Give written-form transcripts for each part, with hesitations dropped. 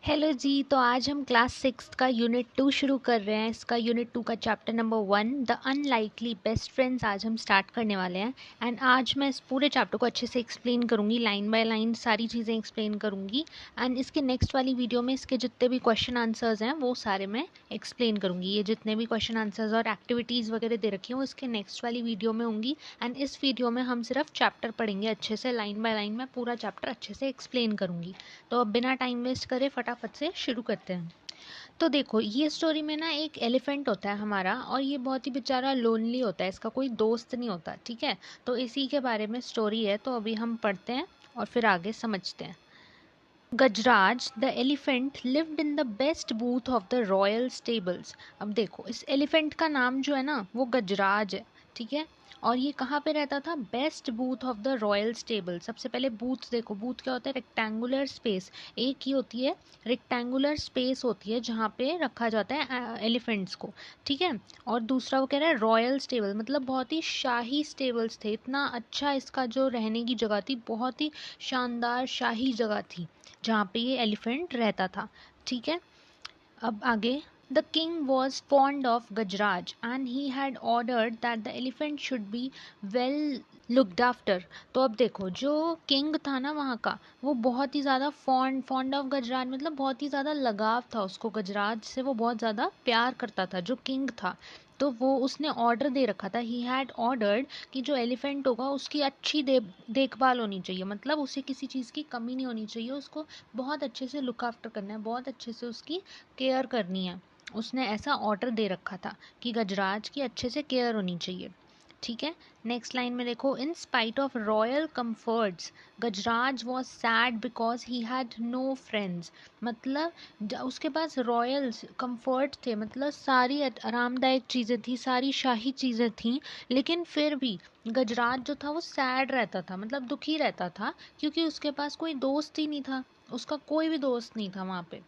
Hello जी। तो आज हम क्लास 6 का यूनिट 2 शुरू कर रहे हैं। इसका यूनिट 2 का chapter number 1 the unlikely best friends आज हम स्टार्ट करने वाले हैं। एंड आज मैं इस पूरे चैप्टर को अच्छे से एक्सप्लेन करूंगी, लाइन बाय लाइन सारी चीज़ें एक्सप्लेन करूंगी। एंड इसके नेक्स्ट वाली वीडियो में इसके जितने भी क्वेश्चन आंसर्स हैं वो सारे मैं एक्सप्लेन करूंगी। ये जितने भी क्वेश्चन आंसर्स और एक्टिविटीज़ वगैरह दे रखी हैं वो इसके नेक्स्ट वाली वीडियो में होंगी। एंड इस वीडियो में हम सिर्फ चैप्टर पढ़ेंगे अच्छे से, लाइन बाय लाइन मैं पूरा चैप्टर अच्छे से एक्सप्लेन करूंगी। तो अब बिना टाइम वेस्ट करे फटाफट से शुरू करते हैं। तो देखो, ये स्टोरी में ना एक एलिफेंट होता है हमारा, और ये बहुत ही बेचारा लोनली होता है, इसका कोई दोस्त नहीं होता। ठीक है, तो इसी के बारे में स्टोरी है। तो अभी हम पढ़ते हैं और फिर आगे समझते हैं। Gajraj the elephant lived in the best booth of the royal stables. अब देखो, इस एलिफेंट का नाम जो है ना वो गजराज है। ठीक है, और ये कहाँ पे रहता था? Best booth of the royal stable. सबसे पहले बूथ देखो, बूथ क्या होता है? Rectangular space. एक ही होती है रेक्टेंगुलर स्पेस होती है जहाँ पे रखा जाता है एलिफेंट्स को। ठीक है, और दूसरा वो कह रहा है रॉयल स्टेबल, मतलब बहुत ही शाही स्टेबल्स थे। इतना अच्छा इसका जो रहने की जगह थी, बहुत ही शानदार शाही जगह थी जहाँ पे ये एलिफेंट रहता था। ठीक है, अब आगे। The king was fond of Gajraj and he had ordered that the elephant should be well looked after. तो अब देखो, जो किंग था ना वहाँ का, वो बहुत ही ज़्यादा फॉन्ड ऑफ गजराज, मतलब बहुत ही ज़्यादा लगाव था उसको गजराज से, वो बहुत ज़्यादा प्यार करता था जो किंग था। तो वो उसने ऑर्डर दे रखा था, ही हैड ऑर्डर्ड कि जो एलिफेंट होगा उसकी अच्छी देखभाल होनी चाहिए, मतलब उसे किसी चीज़ की कमी नहीं होनी चाहिए, उसको बहुत अच्छे से लुक आफ्टर करना है, बहुत अच्छे से उसकी केयर करनी है। उसने ऐसा ऑर्डर दे रखा था कि गजराज की अच्छे से केयर होनी चाहिए। ठीक है, नेक्स्ट लाइन में देखो। In spite of royal comforts Gajraj was sad because he had no friends. मतलब उसके पास रॉयल कंफर्ट थे, मतलब सारी आरामदायक चीज़ें थी, सारी शाही चीज़ें थी, लेकिन फिर भी गजराज जो था वो सैड रहता था, मतलब दुखी रहता था, क्योंकि उसके पास कोई दोस्त ही नहीं था। उसका कोई भी दोस्त नहीं था वहाँ पे।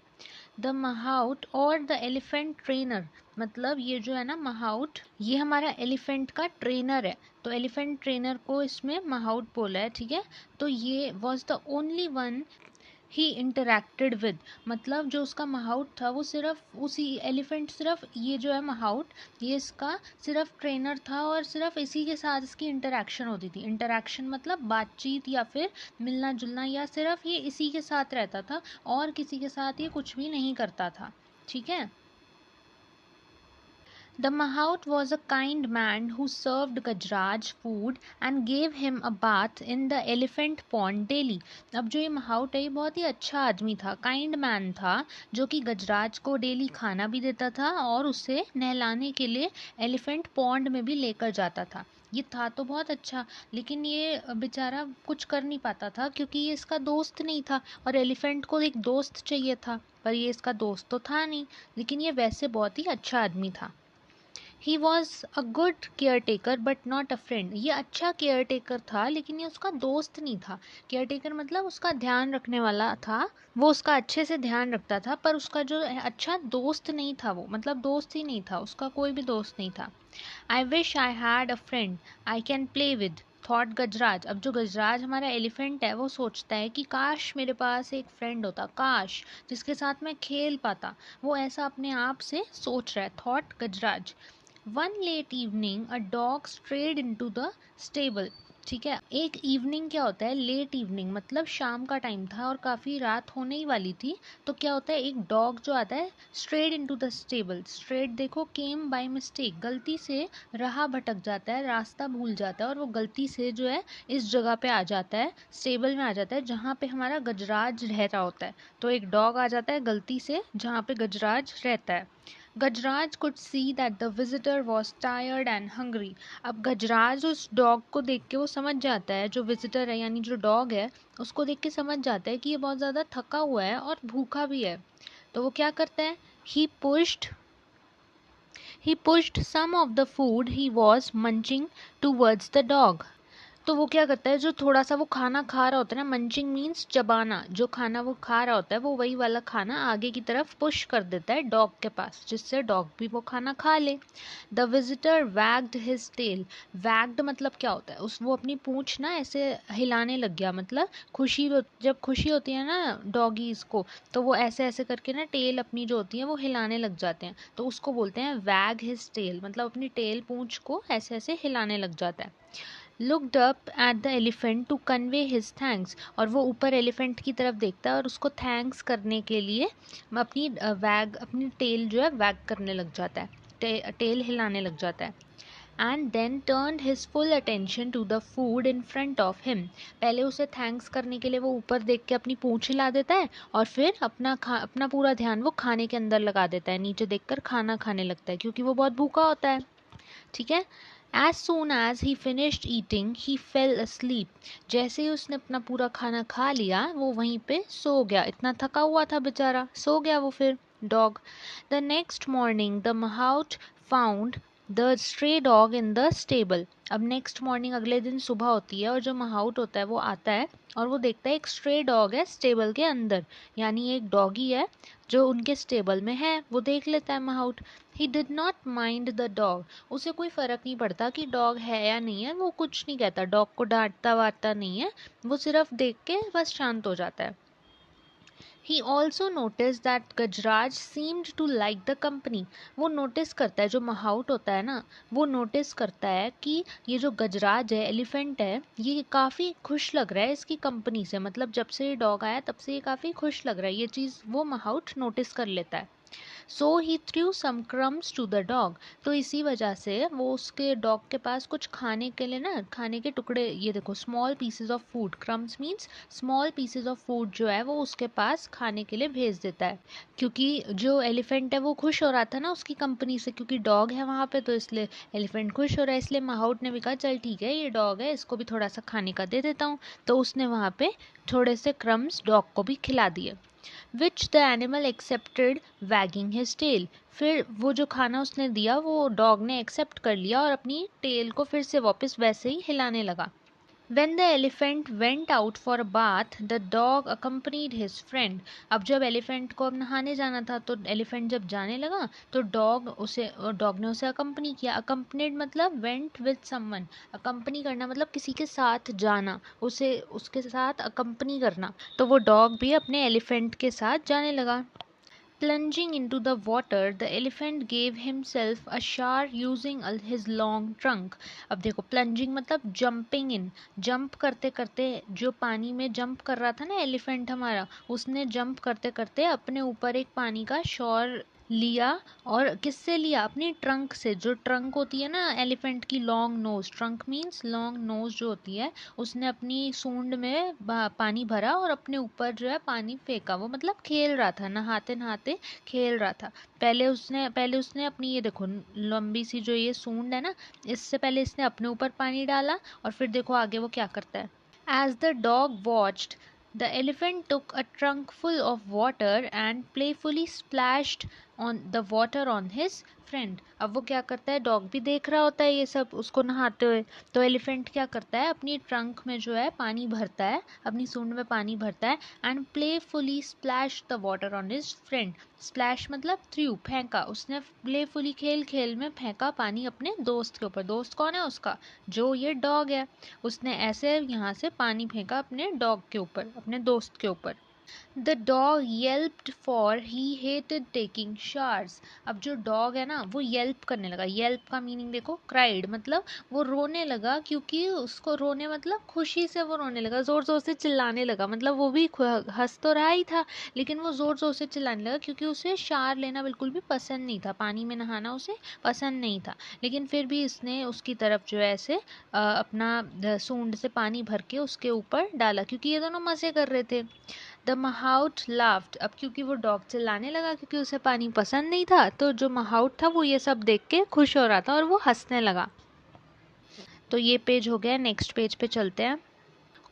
द महाउट और द एलिफेंट ट्रेनर, मतलब ये जो है ना महाउट, ये हमारा एलिफेंट का ट्रेनर है। तो एलिफेंट ट्रेनर को इसमें महाउट बोला है। ठीक है, तो ये was the only one he interacted with, मतलब जो उसका महाउट था वो सिर्फ उसी एलिफेंट, सिर्फ ये जो है महाउट, ये इसका सिर्फ ट्रेनर था और सिर्फ इसी के साथ इसकी इंटरेक्शन होती थी। इंटरेक्शन मतलब बातचीत या फिर मिलना जुलना, या सिर्फ ये इसी के साथ रहता था और किसी के साथ ये कुछ भी नहीं करता था। ठीक है, the Mahout was a kind man who served Gajraj food and gave him a bath in the elephant pond daily. अब जो ये महाउट है ये बहुत ही अच्छा आदमी था, काइंड मैन था, जो कि गजराज को डेली खाना भी देता था और उसे नहलाने के लिए एलिफेंट पॉन्ड में भी लेकर जाता था। ये था तो बहुत अच्छा, लेकिन ये बेचारा कुछ कर नहीं पाता था क्योंकि ये इसका दोस्त नहीं था, और एलिफेंट को एक दोस्त चाहिए था, पर ये इसका दोस्त तो था नहीं। लेकिन ये वैसे बहुत ही अच्छा आदमी था। He was a good care taker but not a friend. ये अच्छा केयर टेकर था लेकिन ये उसका दोस्त नहीं था। केयर टेकर मतलब उसका ध्यान रखने वाला था, वो उसका अच्छे से ध्यान रखता था, पर उसका जो अच्छा दोस्त नहीं था, वो मतलब दोस्त ही नहीं था, उसका कोई भी दोस्त नहीं था। I wish I had a friend I can play with, thought Gajraj. अब जो गजराज हमारा एलिफेंट है वो सोचता है कि काश मेरे पास एक फ्रेंड होता, काश जिसके साथ मैं खेल पाता। वो ऐसा अपने आप से सोच रहा है, thought Gajraj. One let evening a dog strayed into the stable. ठीक है, एक इवनिंग क्या होता है? लेट इवनिंग मतलब शाम का टाइम था और काफ़ी रात होने ही वाली थी। तो क्या होता है, एक डॉग जो आता है strayed into the stable. Strayed देखो, केम बाय मिस्टेक, गलती से राह भटक जाता है, रास्ता भूल जाता है, और वो गलती से जो है इस जगह पे आ जाता है, स्टेबल में आ जाता है जहाँ पे हमारा गजराज रह रहा होता है। तो एक डॉग आ जाता है गलती से जहाँ पे गजराज रहता है। Gajraj could see that the visitor was tired and hungry. अब गजराज उस डॉग को देख के वो समझ जाता है, जो विजिटर है यानी जो डॉग है, उसको देख के समझ जाता है कि ये बहुत ज़्यादा थका हुआ है और भूखा भी है। तो वो क्या करता है, he pushed some of the food he was munching towards the dog. तो वो क्या करता है, जो थोड़ा सा वो खाना खा रहा होता है ना, मंचिंग मीन्स चबाना, जो खाना वो खा रहा होता है वो वही वाला खाना आगे की तरफ पुश कर देता है डॉग के पास, जिससे डॉग भी वो खाना खा ले। The visitor wagged his tail. Wagged मतलब क्या होता है, उस वो अपनी पूंछ ना ऐसे हिलाने लग गया, मतलब जब खुशी होती है ना डॉगीज को, तो वो ऐसे ऐसे करके ना टेल अपनी जो होती है वो हिलाने लग जाते हैं, तो उसको बोलते हैं वैग हिज टेल, मतलब अपनी टेल पूंछ को ऐसे ऐसे हिलाने लग जाता है। Looked up at the elephant to convey his thanks. और वो ऊपर एलिफेंट की तरफ देखता है और उसको थैंक्स करने के लिए अपनी टेल जो है वैग करने लग जाता है, टेल हिलाने लग जाता है। And then turned his full attention to the food in front of him. पहले उसे थैंक्स करने के लिए वो ऊपर देख के अपनी पूंछ हिला देता है, और फिर अपना पूरा ध्यान वो खाने के अंदर लगा देता है, नीचे देखकर खाना खाने लगता है क्योंकि वो बहुत भूखा होता है। ठीक है। As soon as he finished eating, he fell asleep. जैसे ही उसने अपना पूरा खाना खा लिया वो वहीं पे सो गया, इतना थका हुआ था बेचारा, सो गया वो फिर dog. The next morning the mahout found the stray dog in the stable. अब नेक्स्ट मॉर्निंग अगले दिन सुबह होती है और जो महाउट होता है वो आता है और वो देखता है एक स्ट्रे डॉग है स्टेबल के अंदर, यानी एक डॉगी है जो उनके स्टेबल में है, वो देख लेता है mahout. He did not mind the dog. उसे कोई फ़र्क नहीं पड़ता कि डॉग है या नहीं है, वो कुछ नहीं कहता, डॉग को डांटता वाटता नहीं है, वो सिर्फ देख के बस शांत हो जाता है। He also noticed that Gajraj seemed to like the company. वो नोटिस करता है, जो महाउट होता है ना, वो नोटिस करता है कि ये जो गजराज है, एलिफेंट है, ये काफ़ी खुश लग रहा है इसकी कंपनी से, मतलब जब से ये डॉग आया तब से ये काफ़ी खुश लग रहा है, ये चीज़ वो महाउट नोटिस कर लेता है। So he threw some crumbs to the dog. तो इसी वजह से वो उसके डॉग के पास कुछ खाने के लिए ना, खाने के टुकड़े, ये देखो small pieces of food, crumbs means small pieces of food जो है वो उसके पास खाने के लिए भेज देता है, क्योंकि जो एलिफेंट है वो खुश हो रहा था ना उसकी कंपनी से, क्योंकि डॉग है वहाँ पे, तो इसलिए एलिफेंट खुश हो रहा है, इसलिए महाउट ने भी कहा चल ठीक है ये डॉग है, इसको भी थोड़ा सा खाने का दे देता हूँ, तो उसने वहाँ पे थोड़े से क्रम्स डॉग को भी खिला दिए। Which the animal accepted wagging his tail. फिर वो जो खाना उसने दिया वो डॉग ने एक्सेप्ट कर लिया और अपनी टेल को फिर से वापस वैसे ही हिलाने लगा। When the elephant went out for a bath, the dog accompanied his friend. अब जब एलिफेंट को अब नहाने जाना था, तो एलिफेंट जब जाने लगा तो डॉग ने उसे अकम्पनी किया। अकम्पनीड मतलब वेंट विद समवन, अकम्पनी करना मतलब किसी के साथ जाना, उसे उसके साथ अकम्पनी करना, तो वो डॉग भी अपने एलिफेंट के साथ जाने लगा। Plunging into the water, the elephant gave himself a shower using his long trunk. अब देखो plunging मतलब jumping in, जंप करते करते, जो पानी में जंप कर रहा था ना एलिफेंट हमारा, उसने जंप करते करते अपने ऊपर एक पानी का शॉर लिया। और किससे लिया, अपनी ट्रंक से, जो ट्रंक होती है ना एलिफेंट की, long nose, trunk means long nose जो होती है, उसने अपनी सूंड में पानी भरा और अपने ऊपर जो है पानी फेंका, वो मतलब खेल रहा था, नहाते नहाते खेल रहा था। पहले उसने अपनी ये देखो लंबी सी जो ये सूंड है ना, इससे पहले इसने अपने ऊपर पानी डाला और फिर देखो आगे वो क्या करता है। As the dog watched, the elephant took a trunk full of water and playfully splashed on the water on his friend. अब वो क्या करता है, डॉग भी देख रहा होता है ये सब उसको नहाते हुए, तो एलिफेंट क्या करता है, अपनी ट्रंक में जो है पानी भरता है, अपनी सूंड में पानी भरता है, and playfully splash the water on his friend. Splash मतलब थ्रू, फेंका, उसने प्लेफुली खेल खेल में फेंका पानी अपने दोस्त के ऊपर। दोस्त कौन है उसका, जो ये डॉग है, उसने ऐसे यहाँ से पानी फेंका अपने डॉग के ऊपर, अपने दोस्त के ऊपर। The dog yelped for he hated taking shares. अब जो डॉग है ना वो येल्प करने लगा, येल्प का मीनिंग देखो, क्राइड मतलब वो रोने लगा, क्योंकि उसको रोने मतलब खुशी से वो रोने लगा, ज़ोर ज़ोर से चिल्लाने लगा, मतलब वो भी हंस तो रहा ही था लेकिन वो ज़ोर ज़ोर से चिल्लाने लगा, क्योंकि उसे शार लेना बिल्कुल भी पसंद नहीं था, पानी में नहाना उसे पसंद नहीं था, लेकिन फिर भी इसने उसकी तरफ जो है ऐसे अपना सूंड से पानी भर के उसके ऊपर डाला, क्योंकि ये दोनों मज़े कर रहे थे। The mahout laughed. अब क्योंकि वो डॉग चिल्लाने लगा क्योंकि उसे पानी पसंद नहीं था, तो जो महाउट था वो ये सब देख के खुश हो रहा था और वो हंसने लगा। तो ये पेज हो गया, नेक्स्ट पेज पे चलते हैं।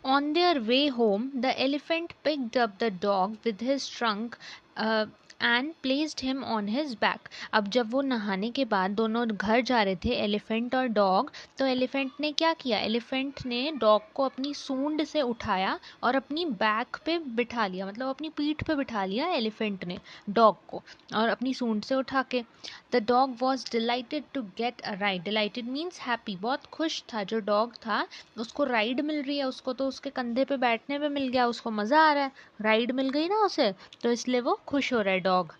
On their way home, the elephant picked up the dog with his trunk and placed him on his back. अब जब वो नहाने के बाद दोनों घर जा रहे थे, एलिफेंट और डॉग, तो एलिफेंट ने क्या किया, एलिफेंट ने डॉग को अपनी सूंड से उठाया और अपनी बैक पे बिठा लिया, मतलब अपनी पीठ पे बिठा लिया एलिफेंट ने डॉग को, और अपनी सूंड से उठा के। The dog was delighted to get a ride. Delighted means happy, बहुत खुश था जो डॉग था, उसको राइड मिल रही है, उसको तो उसके कंधे पे बैठने पे मिल गया, उसको मज़ा आ रहा है, राइड मिल गई ना उसे, तो इसलिए वो खुश हो रहा है dog.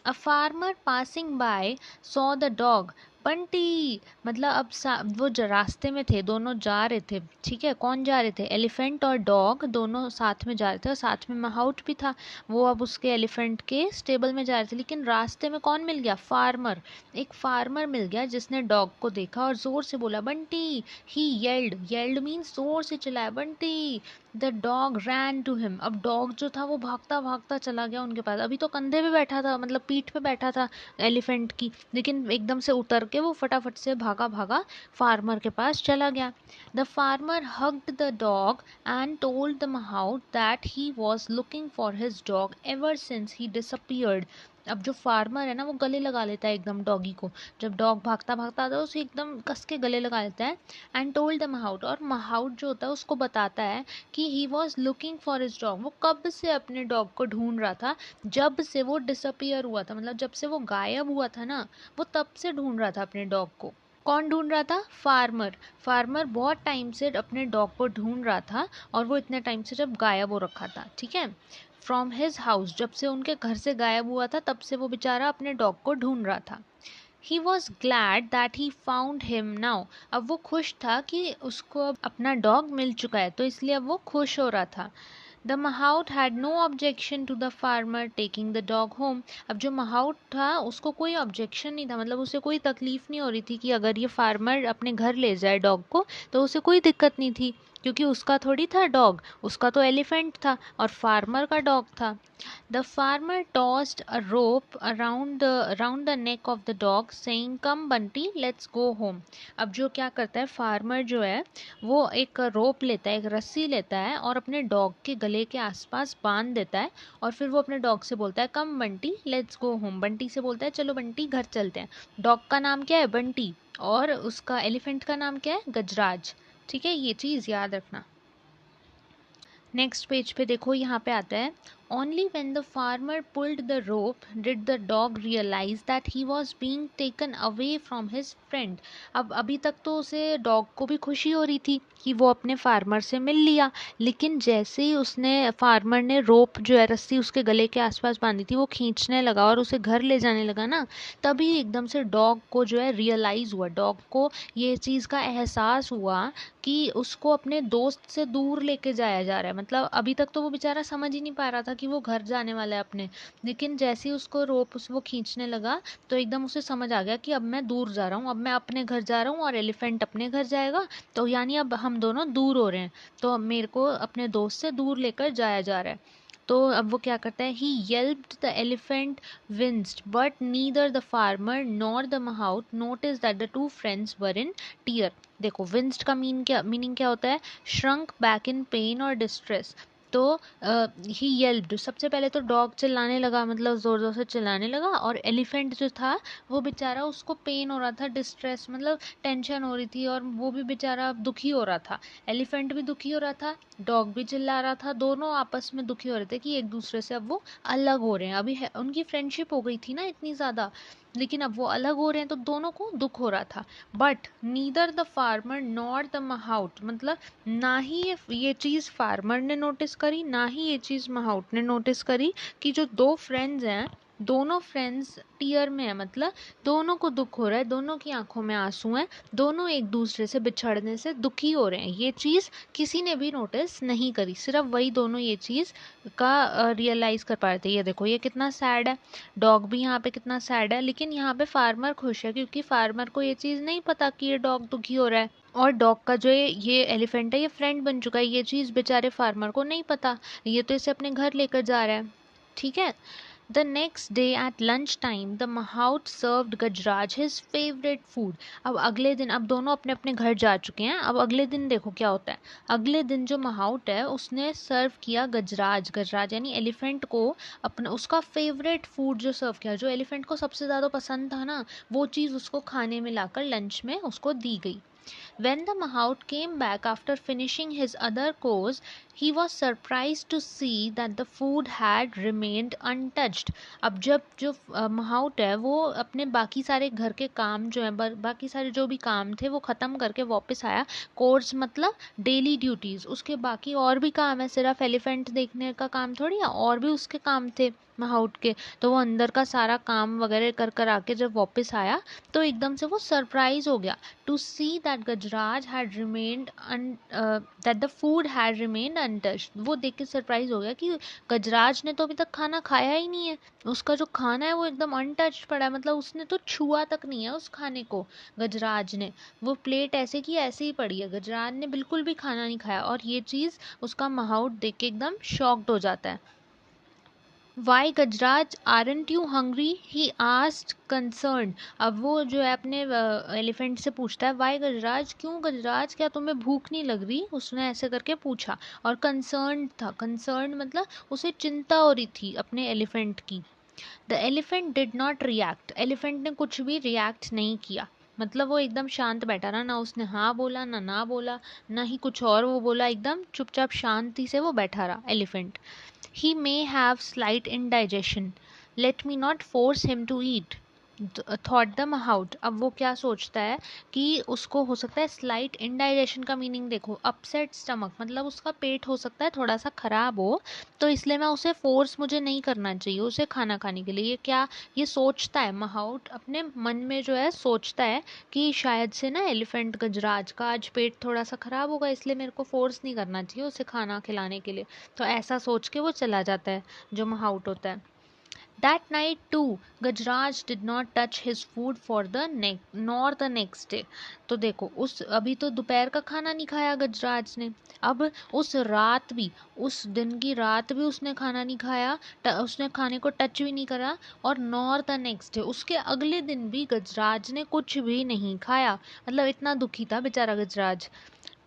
A farmer passing by saw the dog. Bunty, मतलब अब वो रास्ते में थे, दोनों जा रहे थे, ठीक है, कौन जा रहे थे, एलिफेंट और डॉग दोनों साथ में जा रहे थे, और साथ में महाउट भी था, वो अब उसके एलिफेंट के स्टेबल में जा रहे थे। लेकिन रास्ते में कौन मिल गया, फार्मर, एक फार्मर मिल गया जिसने डॉग को देखा और जोर से बोला Bunty. He yelled, yelled means जोर से चिल्लाया, Bunty. The dog ran to him. अब डॉग जो था वो भागता भागता चला गया उनके पास, अभी तो कंधे पे बैठा था, मतलब पीठ पे बैठा था एलिफेंट की, लेकिन एकदम से उतर के वो फटाफट से भागा भागा फार्मर के पास चला गया। The farmer hugged the dog and told the mahout that he was looking for his dog ever since he disappeared. अब जो फार्मर है ना, वो गले लगा लेता है एकदम डॉगी को, जब डॉग भागता भागता आता है उसे एकदम कस के गले लगा लेता है। एंड टोल्ड द mahout, और mahout जो होता है उसको बताता है कि he was looking for his dog, वो कब से अपने डॉग को ढूंढ रहा था, जब से वो डिसअपियर हुआ था, मतलब जब से वो गायब हुआ था ना, वो तब से ढूंढ रहा था अपने डॉग को। कौन ढूंढ रहा था, फार्मर। फार्मर बहुत टाइम से अपने डॉग को ढूंढ रहा था, और वो इतने टाइम से जब गायब हो रखा था, ठीक है, फ्रॉम हिज हाउस, जब से उनके घर से गायब हुआ था तब से वो बेचारा अपने डॉग को ढूंढ रहा था। He was glad that he found him now. अब वो खुश था कि उसको अब अपना डॉग मिल चुका है, तो इसलिए अब वो खुश हो रहा था। The mahout had no objection to the farmer taking the dog home. अब जो mahout था उसको कोई objection नहीं था, मतलब उसे कोई तकलीफ नहीं हो रही थी कि अगर ये फार्मर अपने घर ले जाए डॉग को, तो उसे कोई दिक्कत नहीं थी, क्योंकि उसका थोड़ी था डॉग, उसका तो एलिफेंट था और फार्मर का डॉग था। The farmer tossed a rope around the neck of the dog, saying, "Come, Bunty, let's go home." अब जो क्या करता है फार्मर जो है, वो एक रोप लेता है, एक रस्सी लेता है और अपने डॉग के गले के आसपास बांध देता है, और फिर वो अपने डॉग से बोलता है, "come Bunty, let's go home." Bunty से बोलता है, चलो बंटी घर चलते हैं। डॉग का नाम क्या है, बंटी, और उसका एलिफेंट का नाम क्या है, गजराज। ठीक है, ये चीज़ याद रखना। नेक्स्ट पेज पे देखो, यहाँ पे आता है, only when the farmer pulled the rope did the dog realise that he was being taken away from his friend. अब अभी तक तो उसे डॉग को भी खुशी हो रही थी कि वो अपने फार्मर से मिल लिया, लेकिन जैसे ही उसने फार्मर ने रोप जो है, रस्सी उसके गले के आसपास बांधी थी, वो खींचने लगा और उसे घर ले जाने लगा ना, तभी एकदम से डॉग को जो है रियलाइज़ हुआ, डॉग को ये चीज़ का एहसास हुआ कि उसको अपने दोस्त से दूर लेके जाया जा रहा है। मतलब अभी तक तो वो बेचारा समझ ही नहीं पा रहा था कि वो घर जाने वाला है अपने, लेकिन जैसे ही उसको रोप वो खींचने लगा, तो एकदम उसे समझ आ गया कि अब मैं दूर जा रहा हूँ, अब मैं अपने घर जा रहा हूँ और एलिफेंट अपने घर जाएगा, तो यानी अब हम दोनों दूर हो रहे हैं, तो अब मेरे को अपने दोस्त से दूर लेकर जाया जा रहा है। तो अब वो क्या करता है, ही yelped the elephant winced, but neither the farmer nor the mahout noticed that the two friends were in tear. देखो, विंस्ड का मीनिंग क्या होता है, श्रंक बैक इन पेन और डिस्ट्रेस। तो ही येल्प्ड, सबसे पहले तो डॉग चिल्लाने लगा, मतलब ज़ोर ज़ोर से चिल्लाने लगा, और एलिफेंट जो था वो बेचारा, उसको पेन हो रहा था, डिस्ट्रेस मतलब टेंशन हो रही थी, और वो भी बेचारा दुखी हो रहा था। एलिफेंट भी दुखी हो रहा था, डॉग भी चिल्ला रहा था, दोनों आपस में दुखी हो रहे थे कि एक दूसरे से अब वो अलग हो रहे हैं। अभी उनकी फ्रेंडशिप हो गई थी ना इतनी ज़्यादा, लेकिन अब वो अलग हो रहे हैं, तो दोनों को दुख हो रहा था। But neither the farmer nor the mahout, मतलब ना ही ये चीज़ फार्मर ने नोटिस करी, ना ही ये चीज़ mahout ने नोटिस करी कि जो दो फ्रेंड्स हैं, दोनों फ्रेंड्स टीयर में है, मतलब दोनों को दुख हो रहा है, दोनों की आंखों में आंसू हैं, दोनों एक दूसरे से बिछड़ने से दुखी हो रहे हैं। ये चीज़ किसी ने भी नोटिस नहीं करी, सिर्फ वही दोनों ये चीज़ का रियलाइज़ कर पा रहे थे। ये देखो, ये कितना सैड है, डॉग भी यहाँ पे कितना सैड है, लेकिन यहाँ पे फार्मर खुश है, क्योंकि फार्मर को ये चीज़ नहीं पता कि ये डॉग दुखी हो रहा है, और डॉग का जो ये एलिफेंट है ये फ्रेंड बन चुका है, ये चीज़ बेचारे फार्मर को नहीं पता, ये तो इसे अपने घर लेकर जा रहा है। ठीक है, The next day at lunch time, the mahout served Gajraj his favorite food. अब अगले दिन, अब दोनों अपने अपने घर जा चुके हैं. अब अगले दिन देखो क्या होता है. अगले दिन जो mahout है उसने सर्व किया गजराज, गजराज यानी एलिफेंट को अपना उसका फेवरेट फूड जो सर्व किया, जो एलिफेंट को सबसे ज़्यादा पसंद था ना, वो चीज़ उसको खाने में लाकर लंच में उसको दी गई. When the mahout came back after finishing his other course, he was surprised to see that the food had remained untouched. अब जब जो mahout है वो अपने बाकी सारे घर के काम जो है, बाकी सारे जो भी काम थे वो ख़त्म करके वापस आया. कोर्स मतलब डेली ड्यूटीज़, उसके बाकी और भी काम है, सिर्फ एलिफेंट देखने का काम थोड़ी है, और भी उसके काम थे mahout के. तो वो अंदर का सारा काम वगैरह कर कर आके जब वापस आया तो एकदम से वो सरप्राइज हो गया to see that Gajraj had remained that the food had remained untouched. वो देख के सरप्राइज हो गया कि गजराज ने तो अभी तक खाना खाया ही नहीं है, उसका जो खाना है वो एकदम अनटच्ड पड़ा है, मतलब उसने तो छुआ तक नहीं है उस खाने को. गजराज ने वो प्लेट ऐसे की ऐसे ही पड़ी है, गजराज ने बिल्कुल भी खाना नहीं खाया. और ये चीज़ उसका mahout देख के एकदम शॉक्ड हो जाता है. Why Gajraj, aren't you hungry? He asked concerned. अब वो जो है अपने एलिफेंट से पूछता है, Why गजराज, क्यों गजराज, क्या तुम्हें भूख नहीं लग रही? उसने ऐसे करके पूछा और कंसर्न्ड था. कंसर्न्ड मतलब उसे चिंता हो रही थी अपने एलिफेंट की. The elephant did not react. Elephant ने कुछ भी रिएक्ट नहीं किया, मतलब वो एकदम शांत बैठा रहा, ना उसने हाँ बोला ना बोला, ना ही कुछ और वो बोला, एकदम चुपचाप शांति से वो बैठा रहा elephant. He may have slight indigestion. Let me not force him to eat, thought the mahout. अब वो क्या सोचता है कि उसको हो सकता है स्लाइट इंडाइजेशन का मीनिंग देखो, अपसेट स्टमक मतलब उसका पेट हो सकता है थोड़ा सा खराब हो, तो इसलिए मैं उसे फोर्स मुझे नहीं करना चाहिए उसे खाना खाने के लिए. ये क्या ये सोचता है mahout, अपने मन में जो है सोचता है कि शायद से ना एलिफेंट गजराज का आज पेट थोड़ा सा खराब होगा, इसलिए मेरे को फोर्स नहीं करना चाहिए उसे खाना खिलाने के लिए. तो ऐसा सोच के वो चला जाता है जो mahout होता है. That night too, Gajraj did not touch his food for the nor the next day. तो देखो उस अभी तो दोपहर का खाना नहीं खाया गजराज ने, अब उस रात भी, उस दिन की रात भी उसने खाना नहीं खाया, उसने खाने को टच भी नहीं करा. और नॉर द नेक्स्ट डे, उसके अगले दिन भी गजराज ने कुछ भी नहीं खाया. मतलब इतना दुखी था बेचारा Gajraj.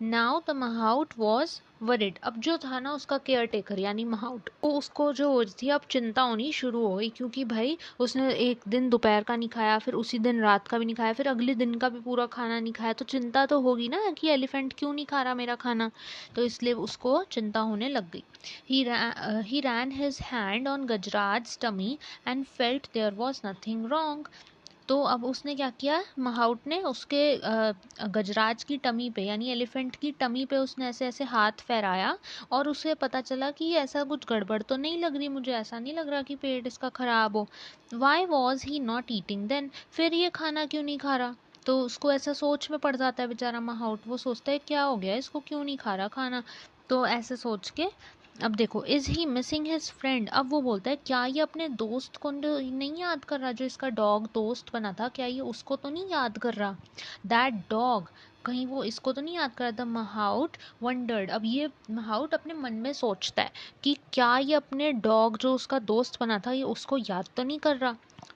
Now the mahout was worried. अब जो था ना उसका केयर टेकर यानी mahout, वो उसको जो हो रही थी अब चिंता होनी शुरू हो गई, क्योंकि भाई उसने एक दिन दोपहर का नहीं खाया, फिर उसी दिन रात का भी नहीं खाया, फिर अगले दिन का भी पूरा खाना नहीं खाया, तो चिंता तो होगी ना कि एलिफेंट क्यों नहीं खा रहा मेरा खाना. तो इसलिए उसको चिंता होने लग गई. he ran his hand on Gajraj's tummy and felt there was nothing wrong. तो अब उसने क्या किया, mahout ने उसके गजराज की टमी पे यानी एलिफेंट की टमी पे उसने ऐसे ऐसे हाथ फहराया, और उसे पता चला कि ऐसा कुछ गड़बड़ तो नहीं लग रही, मुझे ऐसा नहीं लग रहा कि पेट इसका ख़राब हो. Why was he not eating then, फिर ये खाना क्यों नहीं खा रहा. तो उसको ऐसा सोच में पड़ जाता है बेचारा mahout, वो सोचता है क्या हो गया इसको, क्यों नहीं खा रहा खाना. तो ऐसे सोच के अब देखो, is he missing his friend. अब वो बोलता है क्या ये अपने दोस्त को नहीं याद कर रहा, जो इसका डॉग दोस्त बना था, क्या ये उसको तो नहीं याद कर रहा. दैट डॉग, कहीं वो इसको तो नहीं याद कर रहा. The mahout wondered. अब ये mahout अपने मन में सोचता है कि क्या ये अपने डॉग जो उसका दोस्त बना था ये उसको याद तो नहीं कर रहा.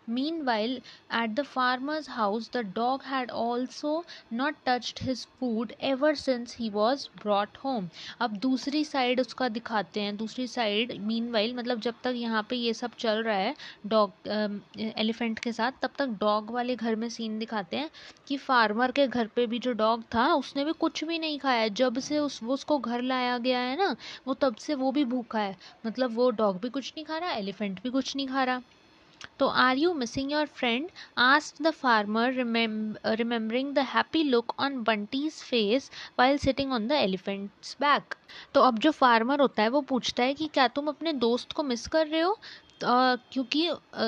Meanwhile, at the farmer's house, the dog had also not touched his food ever since he was brought home. अब दूसरी साइड उसका दिखाते हैं, दूसरी साइड मीनवाइल मतलब जब तक यहाँ पे ये सब चल रहा है डॉग एलिफेंट के साथ, तब तक डॉग वाले घर में सीन दिखाते हैं कि फार्मर के घर पे भी जो डॉग था उसने भी कुछ भी नहीं खाया. जब से उसको घर लाया गया है ना, वो तब से वो भी भूखा है, मतलब वो डॉग भी कुछ नहीं खा रहा, एलिफेंट भी कुछ नहीं खा रहा. तो are you missing your friend, asked the farmer remembering the happy look on Bunty's face while sitting on the elephant's back. तो अब जो फार्मर होता है वो पूछता है कि क्या तुम अपने दोस्त को मिस कर रहे हो. क्योंकि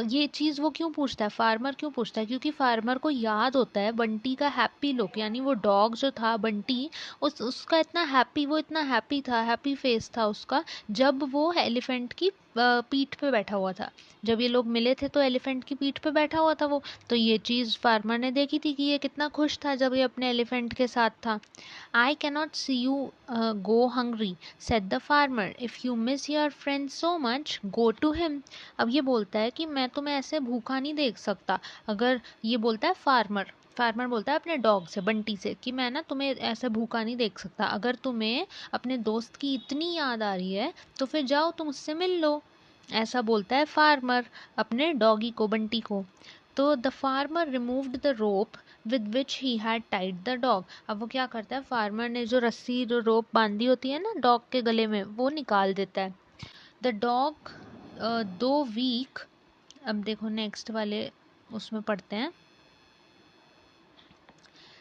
ये चीज़ वो क्यों पूछता है, फार्मर क्यों पूछता है, क्योंकि फार्मर को याद होता है बंटी का हैप्पी लुक, यानी वो डॉग जो था बंटी, उसका इतना हैप्पी, वो इतना हैप्पी था, हैप्पी फेस था उसका जब वो एलिफेंट की पीठ पे बैठा हुआ था। जब ये लोग मिले थे तो एलिफेंट की पीठ पे बैठा हुआ था वो। तो ये चीज़ फार्मर ने देखी थी कि ये कितना खुश था जब ये अपने एलिफेंट के साथ था। I cannot see you go hungry said the farmer, if you miss your friend so much go to him. अब ये बोलता है कि मैं तुम्हें ऐसे भूखा नहीं देख सकता। अगर ये बोलता है फार्मर फार्मर बोलता है अपने डॉग से, बंटी से, कि मैं ना तुम्हें ऐसे भूखा नहीं देख सकता। अगर तुम्हें अपने दोस्त की इतनी याद आ रही है तो फिर जाओ तुम उससे मिल लो। ऐसा बोलता है फार्मर अपने डॉगी को, बंटी को। तो the farmer removed the rope with which he had tied the dog. अब वो क्या करता है, फार्मर ने जो रस्सी, जो रोप बांधी होती है ना डॉग के गले में, वो निकाल देता है। द डॉग दो वीक, अब देखो नेक्स्ट वाले उसमें पढ़ते हैं,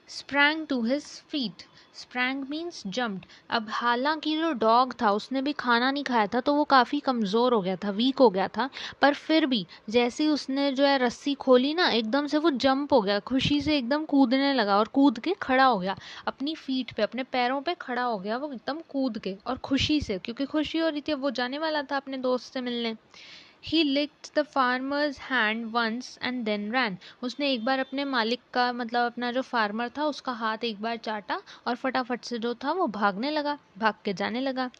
sprang to his feet. sprang means jumped. अब हालांकि जो डॉग था उसने भी खाना नहीं खाया था तो वो काफ़ी कमज़ोर हो गया था, वीक हो गया था, पर फिर भी जैसे ही उसने जो है रस्सी खोली ना, एकदम से वो जंप हो गया, खुशी से एकदम कूदने लगा और कूद के खड़ा हो गया अपनी फीट पे, अपने पैरों पे खड़ा हो गया वो एकदम कूद के और खुशी से, क्योंकि खुशी हो रही थी, वो जाने वाला था अपने दोस्त से मिलने। He licked the farmer's hand once and then ran. उसने एक बार अपने मालिक का, मतलब अपना जो फार्मर था उसका हाथ एक बार चाटा और फटाफट से जो था वो भागने लगा, भाग के जाने लगा।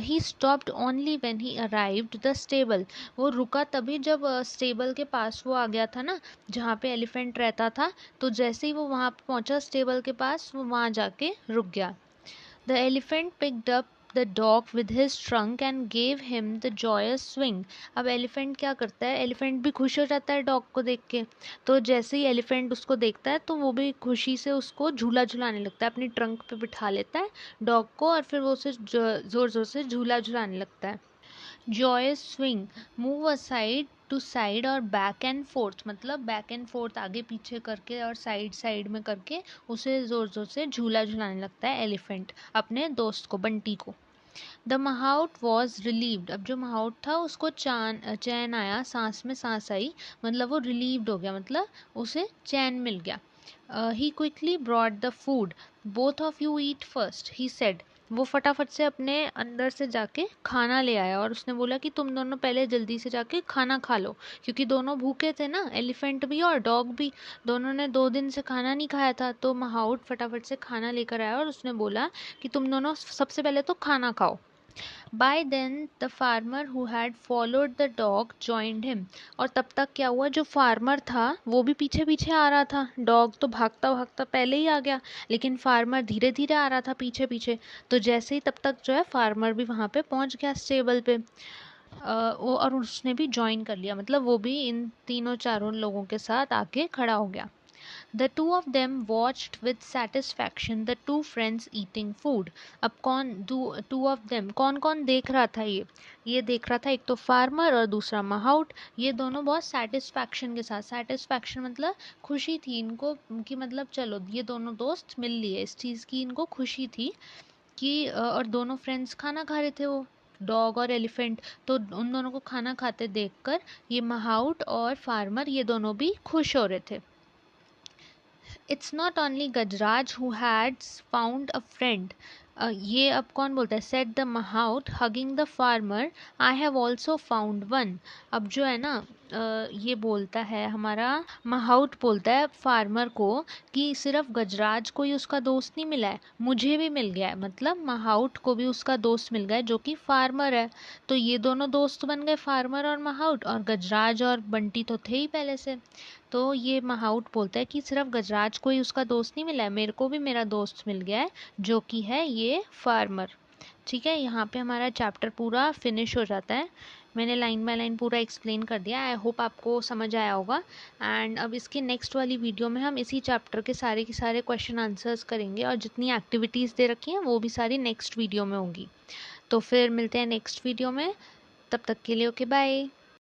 He stopped only when he arrived the stable. वो रुका तभी जब स्टेबल के पास वो आ गया था ना, जहाँ पे एलिफेंट रहता था। तो जैसे ही वो वहाँ पे पहुँचा स्टेबल के पास, वो वहाँ जाके रुक गया। The elephant picked up the dog with his trunk and gave him the joyous swing. अब एलिफेंट क्या करता है, एलिफेंट भी खुश हो जाता है डॉग को देख के। तो जैसे ही एलिफेंट उसको देखता है तो वो भी खुशी से उसको झूला झुलाने लगता है, अपनी ट्रंक पे बिठा लेता है डॉग को और फिर वो उसे ज़ोर ज़ोर से झूला झुलाने लगता है। Joyous swing, move aside to side और बैक एंड फोर्थ, मतलब बैक एंड फोर्थ आगे पीछे करके और साइड साइड में करके उसे ज़ोर ज़ोर से झूला झुलाने लगता है एलिफेंट अपने दोस्त को, बंटी को। द महाउट वॉज रिलीव्ड, अब जो महाउट था उसको चैन आया, सांस में सांस आई, मतलब वो रिलीव्ड हो गया, मतलब उसे चैन मिल गया। He quickly brought the food, both of you eat first he said. वो फटाफट से अपने अंदर से जाके खाना ले आया और उसने बोला कि तुम दोनों पहले जल्दी से जाके खाना खा लो, क्योंकि दोनों भूखे थे ना, एलिफेंट भी और डॉग भी, दोनों ने 2 दिन से खाना नहीं खाया था। तो महाउट फटाफट से खाना लेकर आया और उसने बोला कि तुम दोनों सबसे पहले तो खाना खाओ। By then the farmer who had followed the dog joined him. और तब तक क्या हुआ, जो फार्मर था वो भी पीछे पीछे आ रहा था, डॉग तो भागता भागता पहले ही आ गया, लेकिन फार्मर धीरे धीरे आ रहा था पीछे पीछे। तो जैसे ही तब तक जो है फार्मर भी वहाँ पे पहुँच गया स्टेबल पे, वो और उसने भी ज्वाइन कर लिया, मतलब वो भी इन तीनों चारों लोगों के साथ आके खड़ा हो गया। The two of them watched with satisfaction the two friends eating food. अब two of them, कौन कौन देख रहा था ये देख रहा था एक तो फार्मर और दूसरा महाउट। ये दोनों बहुत सेटिस्फैक्शन के साथ, सेटिस्फैक्शन मतलब खुशी थी इनको कि मतलब चलो ये दोनों दोस्त मिल लिए, इस चीज़ की इनको खुशी थी कि और दोनों फ्रेंड्स खाना खा रहे थे, वो डॉग और एलिफेंट। तो उन दोनों को खाना खाते देखकर ये महाउट और फार्मर ये दोनों भी खुश हो रहे थे। It's not only Gajraj who had found a friend. ये अब कौन बोलता है, said the mahout hugging the farmer, I have also found one. अब जो है ना ये बोलता है हमारा महाउट, बोलता है फार्मर को कि सिर्फ गजराज को ही उसका दोस्त नहीं मिला है, मुझे भी मिल गया है, मतलब महाउट को भी उसका दोस्त मिल गया है जो कि फार्मर है। तो ये दोनों दोस्त बन गए, फार्मर और महाउट, और गजराज और बंटी तो थे ही पहले से। तो ये महाउट बोलता है कि सिर्फ गजराज को ही उसका दोस्त नहीं मिला है, मेरे को भी मेरा दोस्त मिल गया है जो कि है ये फार्मर। ठीक है, यहाँ पे हमारा चैप्टर पूरा फिनिश हो जाता है। मैंने लाइन बाय लाइन पूरा एक्सप्लेन कर दिया, आई होप आपको समझ आया होगा। एंड अब इसकी नेक्स्ट वाली वीडियो में हम इसी चैप्टर के सारे क्वेश्चन आंसर्स करेंगे और जितनी एक्टिविटीज़ दे रखी हैं वो भी सारी नेक्स्ट वीडियो में होंगी। तो फिर मिलते हैं नेक्स्ट वीडियो में, तब तक के लिए ओके बाय।